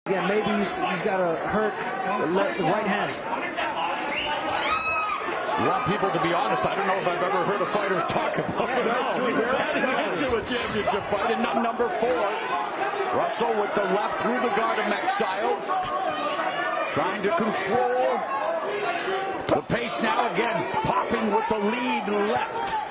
Yeah, maybe he's got to hurt the right hand. You want people to be honest. I don't know if I've ever heard a fighter talk about it. Into a championship fight in number 4. Russell with the left through the guard of Magsayo. Trying to control the pace now again. Popping with the lead left.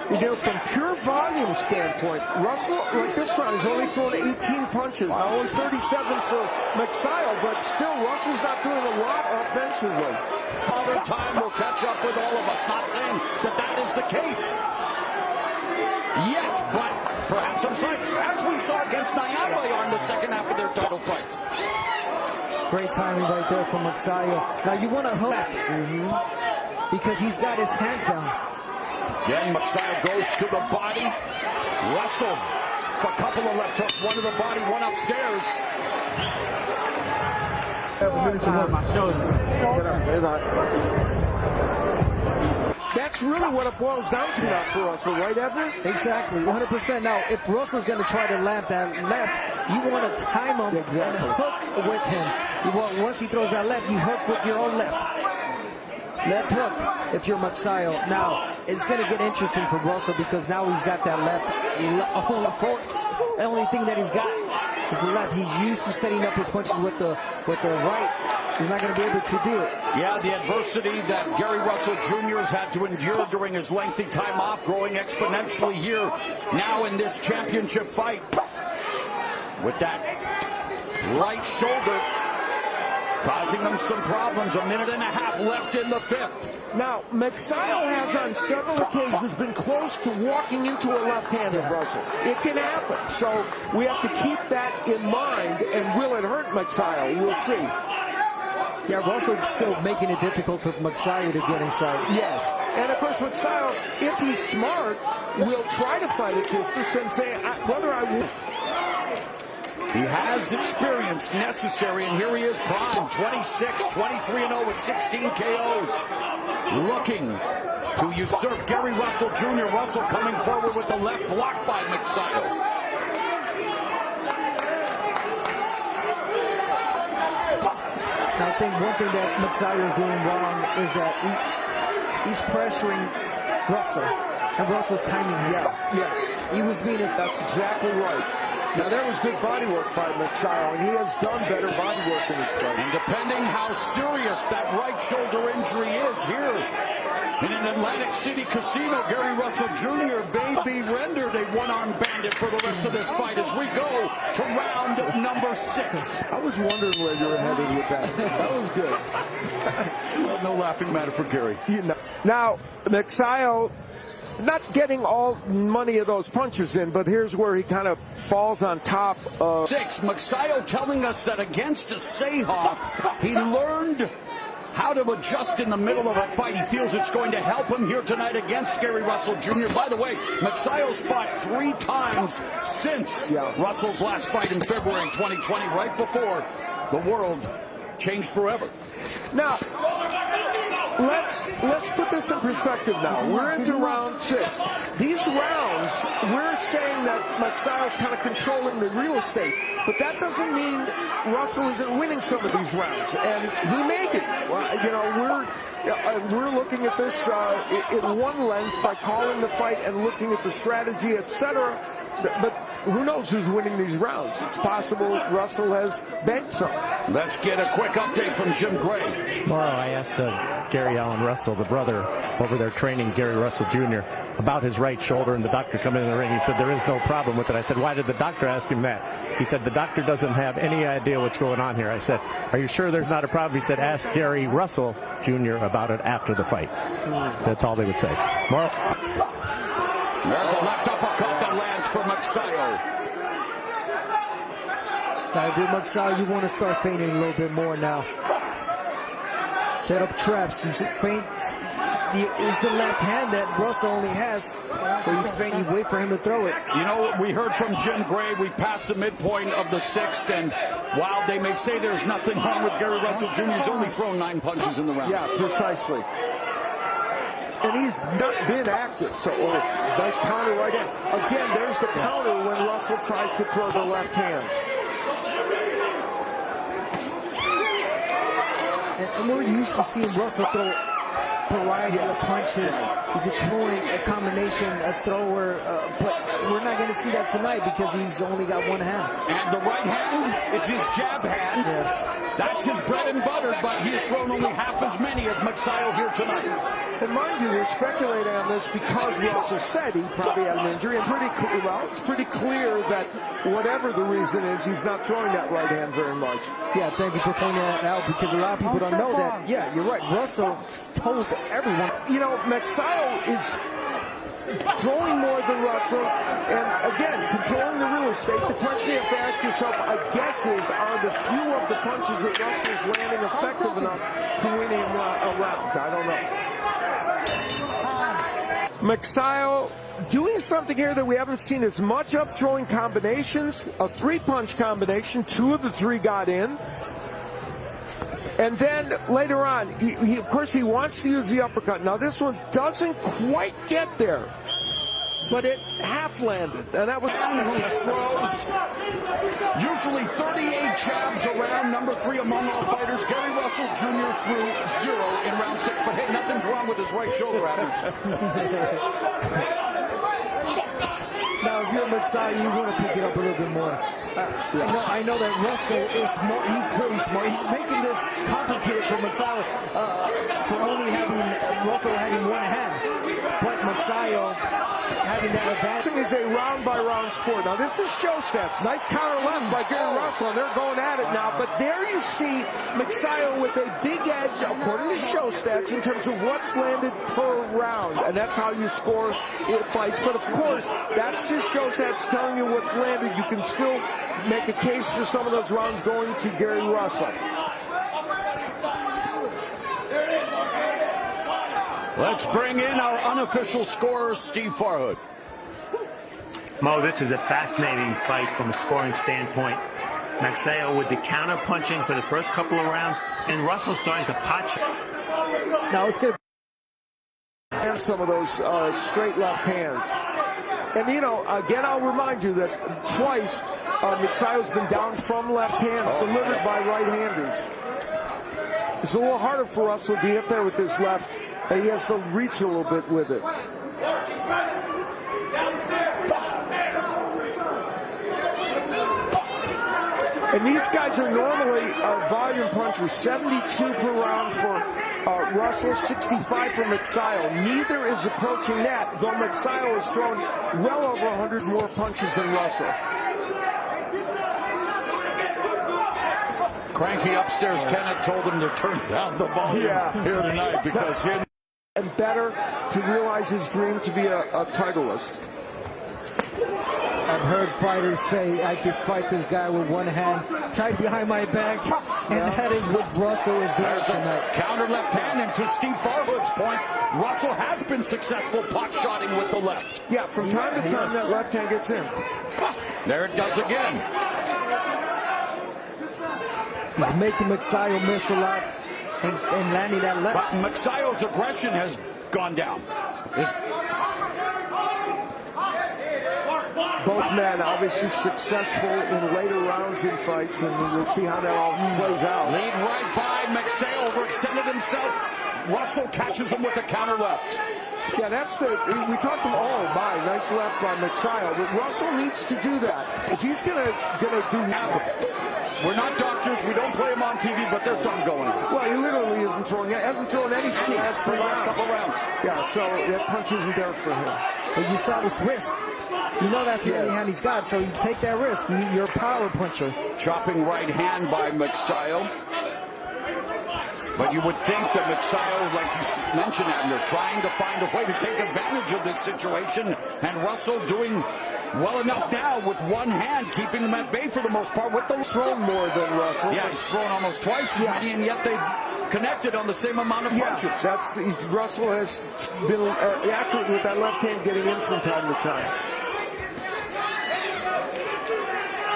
You know, from pure volume standpoint, Russell, like this round, he's only thrown 18 punches. Now only 37 for Magsayo, but still, Russell's not doing a lot offensively. Other time will catch up with all of us. Not saying that is the case yet, but perhaps some signs, as we saw against Nyama in the second half of their title fight. Great timing right there from Magsayo. Now you want to hook because he's got his hands down. Then Magsayo goes to the body. Russell, a couple of left hooks, one to the body, one upstairs. That's really what it boils down to now for Russell, right, Evan? Exactly, 100%. Now, if Russell's going to try to land that left, you want to time him and hook with him. You want, once he throws that left, you hook with your own left. Left hook if you're Magsayo. Now, it's going to get interesting for Russell because now he's got that left. The only thing that he's got is the left. He's used to setting up his punches with the right. He's not going to be able to do it. Yeah, the adversity that Gary Russell Jr. has had to endure during his lengthy time off, growing exponentially here now in this championship fight. With that right shoulder causing them some problems. A minute and a half left in the 5th. Now, Magsayo has on several occasions been close to walking into a left-handed Russell. It can happen. So we have to keep that in mind. And will it hurt Magsayo? We'll see. Yeah, Russell's still making it difficult for Magsayo to get inside. Yes. And, of course, Magsayo, if he's smart, will try to fight at distance and say whether I win. He has experience necessary, and here he is prime, 26, 23-0 with 16 KOs. Looking to usurp Gary Russell Jr. Russell coming forward with the left block by Magsayo. I think one thing that Magsayo is doing wrong is that he's pressuring Russell, and Russell's timing him. Yes. He was being. That's exactly right. Now, there was good body work by Magsayo, and he has done better body work in his fight. And depending how serious that right shoulder injury is here in an Atlantic City casino, Gary Russell Jr. may be rendered a one-armed bandit for the rest of this fight as we go to round number 6. I was wondering where you were headed with that. That was good. No laughing matter for Gary. Now, Magsayo not getting all many of those punches in, but here's where he kind of falls on top of 6. Magsayo telling us that against a Seahawk, he learned how to adjust in the middle of a fight. He feels it's going to help him here tonight against Gary Russell Jr. By the way, Magsayo's fought 3 times since Russell's last fight in February 2020, right before the world changed forever. Now, let's put this in perspective now. We're into round 6. These rounds, we're saying that Magsayo's kind of controlling the real estate, but that doesn't mean Russell isn't winning some of these rounds, and he may be. You know, we're looking at this in one length by calling the fight and looking at the strategy, etc. But who knows who's winning these rounds? It's possible Russell has banked some. Let's get a quick update from Jim Gray. Tomorrow I asked Gary Allen Russell, the brother over there training Gary Russell Jr., about his right shoulder, and the doctor come in the ring. He said there is no problem with it. I said, why did the doctor ask him that? He said the doctor doesn't have any idea what's going on here. I said, are you sure there's not a problem? He said, ask Gary Russell Jr. about it after the fight. That's all they would say. Tomorrow. There's a left uppercut that lands for Magsayo. Now, with Magsayo, you want to start feinting a little bit more now. Set up traps. You feint. It's the left hand that Russell only has. So you feint, you wait for him to throw it. You know, we heard from Jim Gray. We passed the midpoint of the 6th, and while they may say there's nothing wrong with Gary Russell Jr., he's only thrown 9 punches in the round. Yeah, precisely. and he's not been active. So, nice counter right hand. Again, there's the counter when Russell tries to throw the left hand. And we're used to seeing Russell throw a variety of punches. He's a throwing, a combination, a thrower, but we're not going to see that tonight because he's only got one hand. And the right hand is his jab hand. Yes. That's his bread and butter, but he has thrown only half as many as Magsayo here tonight. And mind you, we're speculating on this because Russell said he probably had an injury. And it's pretty clear that whatever the reason is, he's not throwing that right hand very much. Yeah, thank you for pointing that out because a lot of people don't know that. Yeah, you're right. Russell told everyone. You know, Magsayo is throwing more than Russell, and again, controlling the real estate. The question you have to ask yourself, I guess, is are the few of the punches that Russell's landing effective enough to win him a round? I don't know. Magsayo doing something here that we haven't seen as much of, throwing combinations, a three-punch combination. 2 of the 3 got in. And then later on, he of course, he wants to use the uppercut. Now, this one doesn't quite get there, but it half landed. And that was usually 38 jabs around. Number 3 among all fighters. Gary Russell Jr. threw 0 in round 6. But hey, nothing's wrong with his right shoulder, Adam. Now, if you're Magsayo, you want to pick it up a little bit more. I know that Russell is smart. He's really smart. He's making this complicated for Magsayo for only having Russell having one hand. But Magsayo having that advantage. Boxing is a round-by-round sport. Now, this is show steps. Nice counter left by Gary Russell, and they're going at it now. But there you see Magsayo with a big edge, according to show stats, in terms of what's landed per round. And that's how you score fights. But, of course, that's just show stats telling you what's landed. You can still make a case for some of those rounds going to Gary Russell. Let's bring in our unofficial scorer, Steve Farhood. Mo, this is a fascinating fight from a scoring standpoint. Magsayo with the counter punching for the first couple of rounds, and Russell starting to punch. Now it's going to have some of those straight left hands. And, you know, again, I'll remind you that twice Magsayo's been down from left hands delivered by right-handers. It's a little harder for Russell to get there with his left. And he has to reach a little bit with it. And these guys are normally volume punchers. 72 per round for Russell, 65 for Magsayo. Neither is approaching that, though Magsayo has thrown well over 100 more punches than Russell. Cranky upstairs, Kenneth told him to turn down the volume here tonight because him. And better to realize his dream to be a titleist. I've heard fighters say I could fight this guy with one hand tied behind my back, and that is what Russell is doing tonight. Counter left hand, and to Steve Farhood's point, Russell has been successful pot-shotting with the left. Yeah, from time to time that left hand gets in. There it does again. He's making Magsayo miss a lot. And landing that left. But Magsayo's aggression has gone down. Both men obviously successful in later rounds in fights, and we'll see how that all plays out. Lead right by Magsayo, overextended himself. Russell catches him with a counter left. Yeah, that's we talked about, nice left by Magsayo, but Russell needs to do that. If he's gonna do we're not doctors, we don't play him on TV, but there's something going on. Well, he literally hasn't thrown anything for the last couple rounds. Yeah, so that punch isn't there for him. But you saw this risk. You know that's the only hand he's got, so you take that risk. You're a power puncher. Chopping right hand by Magsayo. But you would think that Magsayo, like you mentioned, Abner, trying to find a way to take advantage of this situation, and Russell doing well enough now with one hand, keeping them at bay for the most part. With those thrown more than Russell. Yeah, he's thrown almost twice as many, and yet they've connected on the same amount of punches. Russell has been accurate with that left hand getting in from time to time.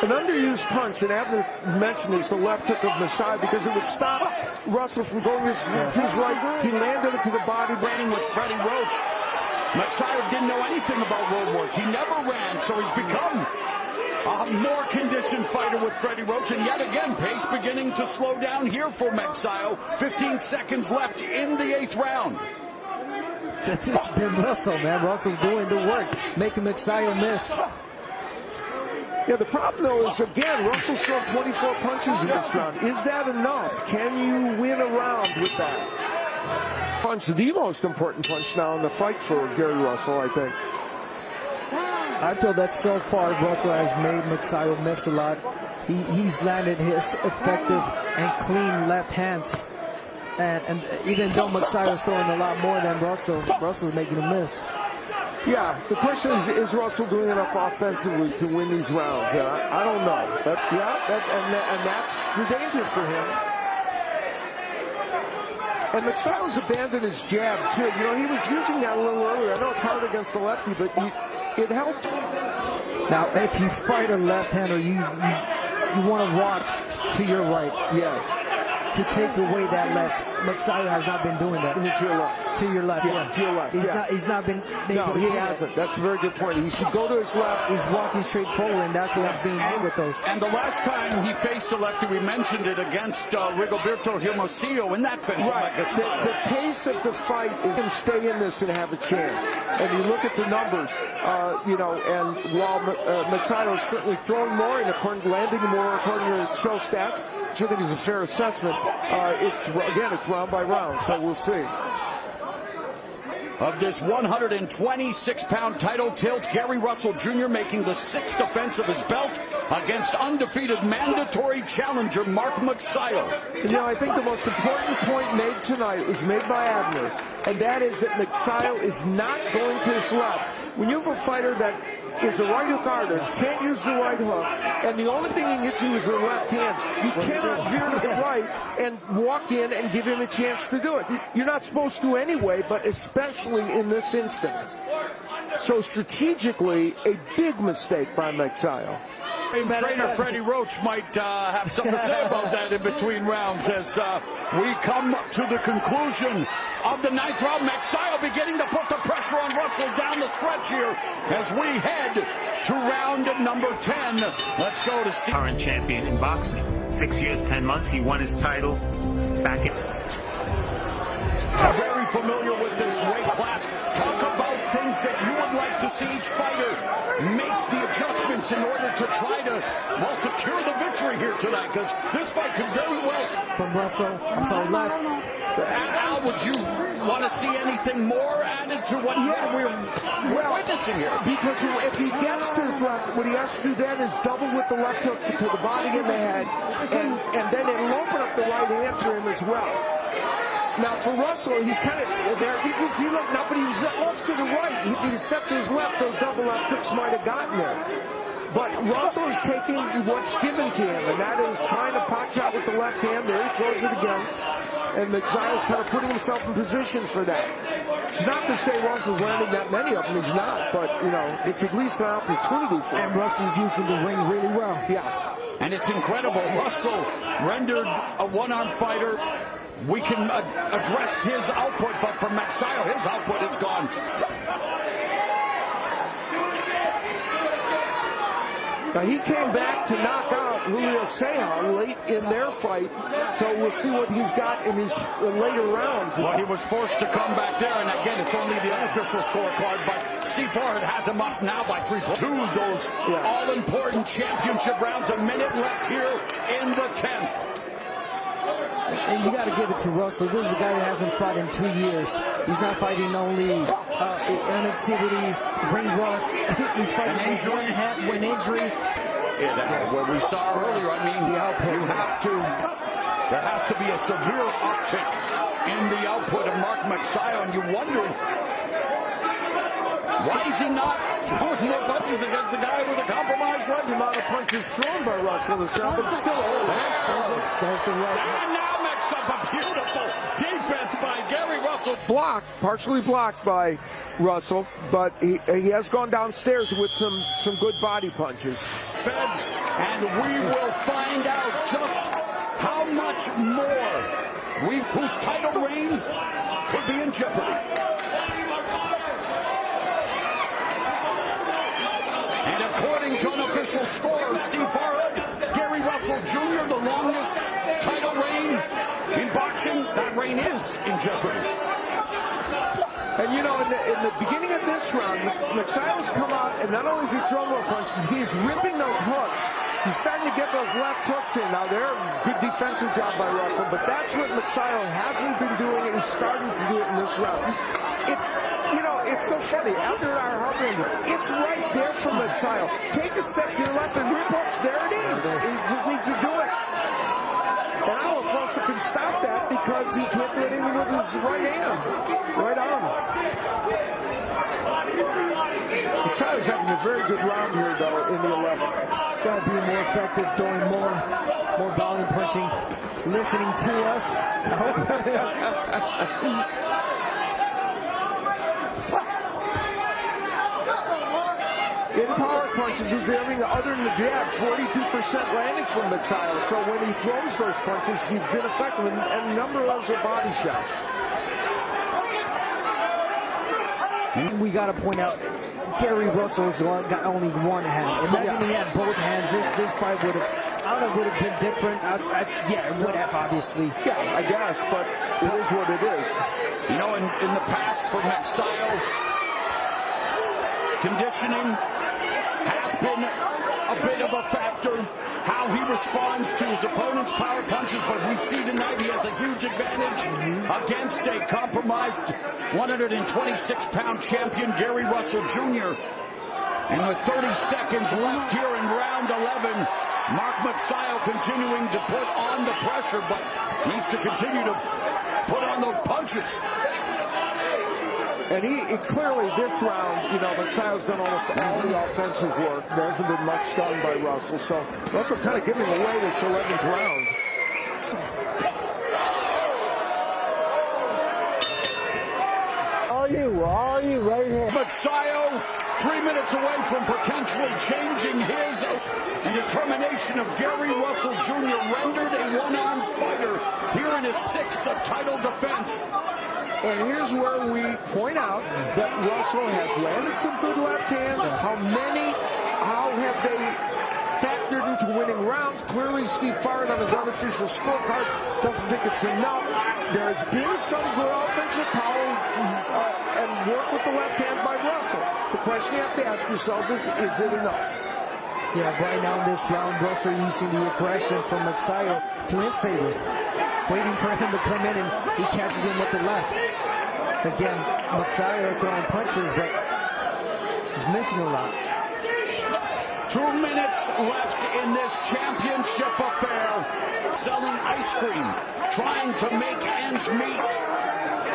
An underused punch, and Abner mentioned, is the left hook of Magsayo, because it would stop Russell from going to his right. He landed it to the body, Training with Freddie Roach. Magsayo didn't know anything about road work. He never ran, so he's become a more conditioned fighter with Freddie Roach. And yet again, pace beginning to slow down here for Magsayo. 15 seconds left in the 8th round. It's just been Russell, man. Russell's doing the work, making Magsayo miss. Yeah, the problem, though, is, again, Russell's thrown 24 punches in this round. Is that enough? Can you win a round with that? Punch, the most important punch now in the fight for Gary Russell, I think. I feel that so far Russell has made Magsayo miss a lot. He's landed his effective and clean left hands. And even though Magsayo's throwing a lot more than Russell's making a miss. Yeah, the question is Russell doing enough offensively to win these rounds? I don't know. And that's the danger for him. And Magsayo's abandoned his jab, too. You know, he was using that a little earlier. I know it's hard against the lefty, but it helped. Now, if you fight a left-hander, you want to watch to your right. Yes. To take away that left. Magsayo has not been doing that. To your left. To your left, yeah. To your left, He's not been able No, to he do hasn't. that. That's a very good point. He should go to his left. He's walking straight forward, and that's what he's being hit with those. And the last time he faced a lefty, we mentioned it against Rigoberto Hermosillo in that fence. Right. The pace of the fight is to stay in this and have a chance. And you look at the numbers, and while Magsayo is certainly throwing more and landing more according to show stats, which I think is a fair assessment, it's round by round, so we'll see. Of this 126-pound title tilt, Gary Russell Jr. making the 6th defense of his belt against undefeated mandatory challenger Mark Magsayo. I think the most important point made tonight was made by Abner, and that is that Magsayo is not going to his left. When you have a fighter that is a right hook artist, can't use the right hook, and the only thing he can get you is the left hand, you cannot veer to the right and walk in and give him a chance to do it. You're not supposed to anyway, but especially in this instance. So strategically, a big mistake by Magsayo. Trainer Freddie Roach might have something to say about that in between rounds as we come to the conclusion of the 9th round. Magsayo beginning to put the pressure on Russell down the stretch here as we head to round number 10. Let's go to Steve. Current champion in boxing. 6 years, 10 months. He won his title back in. Very familiar with this weight class. Talk about things that you would like to see each fighter make the adjustments in order to try to, secure the victory here tonight, because this fight could very well... From Russell, left. Al, would you want to see anything more added to what we're witnessing here? Because if he gets to his left, what he has to do then is double with the left hook to the body and the head, and then it'll open up the right hand for him as well. Now, for Russell, he's kind of there. He looked now, but he was off to the right. If he stepped to his left, those double left hooks might have gotten there. But Russell is taking what's given to him, and that is trying to pot shot with the left hand. There he throws it again. And Magsayo's kind of putting himself in position for that. It's not to say Russell's landing that many of them. He's not. But, it's at least an opportunity for him. And Russell's using the ring really well. Yeah. And it's incredible. Russell rendered a one-arm fighter. We can address his output, but for Magsayo, his output is gone. Now, he came back to knock out Julio Ceja late in their fight, so we'll see what he's got in these later rounds. Well, he was forced to come back there, and again, it's only the unofficial scorecard, but Steve Forrest has him up now by 3 points. Two of those all-important championship rounds, a minute left here in the 10th. And you got to give it to Russell. This is a guy that hasn't fought in 2 years. He's not fighting only inactivity, ring rust. He's fighting when injury. What we saw earlier, there has to be a severe uptick in the output of Mark Magsayo, and you wonder, why is he not throwing more punches against the guy with a compromised right? The amount of punches thrown by Russell is down, but still and now makes up a beautiful defense by Gary Russell. Partially blocked by Russell, but he has gone downstairs with some good body punches. Feds And we will find out just how much more whose title reign could be in jeopardy. And according to unofficial scores, Steve Farhood, Gary Russell Jr., the longest title reign in boxing, that reign is in jeopardy. And you know, in the beginning of this round, Magsayo's come out, and not only is he throwing more punches, he's ripping those hooks. He's starting to get those left hooks in. Now, they're a good defensive job by Russell, but that's what Magsayo hasn't been doing, and he's starting to do it in this round. It's, you know, it's so funny. After our heart ranger, it's right there from Magsayo. Take a step to your left and rip hooks. There it is. He just needs to do it. And I don't know if Russell can stop that because he can't do anything with his right hand, right arm. Magsayo's having a very good round here, though, in the 11th. Got to be more effective, throwing more volume punching, listening to us. In power punches, he's having, other than the jabs, 42% landing from Magsayo. So when he throws those punches, he's been effective, and a number of those are body shots. We got to point out, Gary Russell's got only one hand. Imagine he had both hands. This fight would have been different. Yeah, it would have, obviously. Yeah, I guess, but it is what it is. You know, in the past for Magsayo, conditioning has been a bit of a factor. How he responds to his opponent's power punches, but we see tonight he has a huge advantage against a compromised 126-pound champion, Gary Russell Jr. And with 30 seconds left here in round 11, Mark Magsayo continuing to put on the pressure, but needs to continue to put on those punches. And he clearly, this round, you know, Magsayo's done almost all the offensive work. There hasn't been much done by Russell, so Russell kind of giving away this 11th round. All you, right here. Magsayo, 3 minutes away from potentially changing his determination of Gary Russell Jr. rendered a one-armed fighter here in his 6th title defense. And here's where we point out that Russell has landed some good left hands. How have they factored into winning rounds? Clearly, Steve Farhood on his unofficial scorecard doesn't think it's enough. There has been some good offensive power and work with the left hand by Russell. The question you have to ask yourself is it enough? Yeah, right now in this round, Russell using the aggression from Magsayo to his favor. Waiting for him to come in, and he catches him with the left. Again, Magsayo throwing punches, but he's missing a lot. 2 minutes left in this championship affair. Selling ice cream, trying to make ends meet.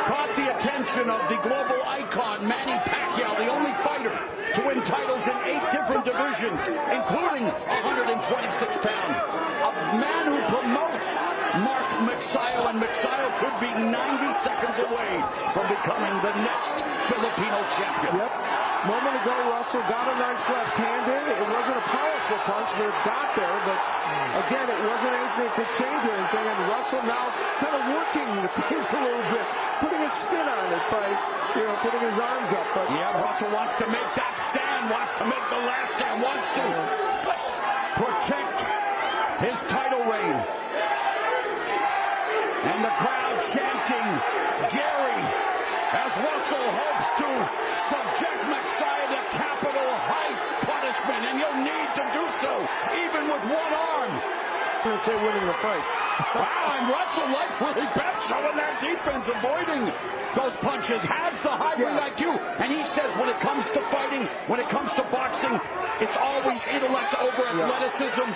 Caught the attention of the global icon, Manny Pacquiao, the only fighter to win titles in 8 different divisions, including 126-pound. A man who promotes Mark Magsayo, and Magsayo could be 90 seconds away from becoming the next Filipino champion. Yep. A moment ago, Russell got a nice left-handed. It wasn't a powerful punch, but it got there. But again, it wasn't anything that could change anything. And Russell now kind of working the things a little bit, putting a spin on it by, you know, putting his arms up. But yeah, Russell wants to make that stand, wants to make the last stand, wants to protect his title reign. And the crowd chanting, Gary, as Russell hopes to subject Magsayo to capital heights punishment, and you'll need to do so, even with one arm. I'm going to say winning the fight. Wow, and Russell, like Willie Beck, showing that defense, avoiding those punches, has the high ring IQ. And he says when it comes to fighting, when it comes to boxing, it's always intellect over athleticism.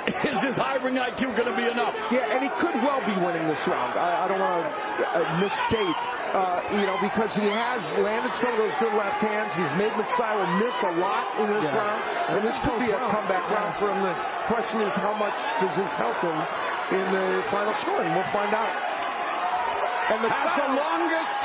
Is his high ring IQ going to be enough? Yeah, and he could well be winning this round. I don't want to misstate, you know, because he has landed some of those good left hands. He's made Magsayo miss a lot in this round. And this could be a comeback round for him. The question is, how much does this help him in the final scoring? We'll find out. And That's the longest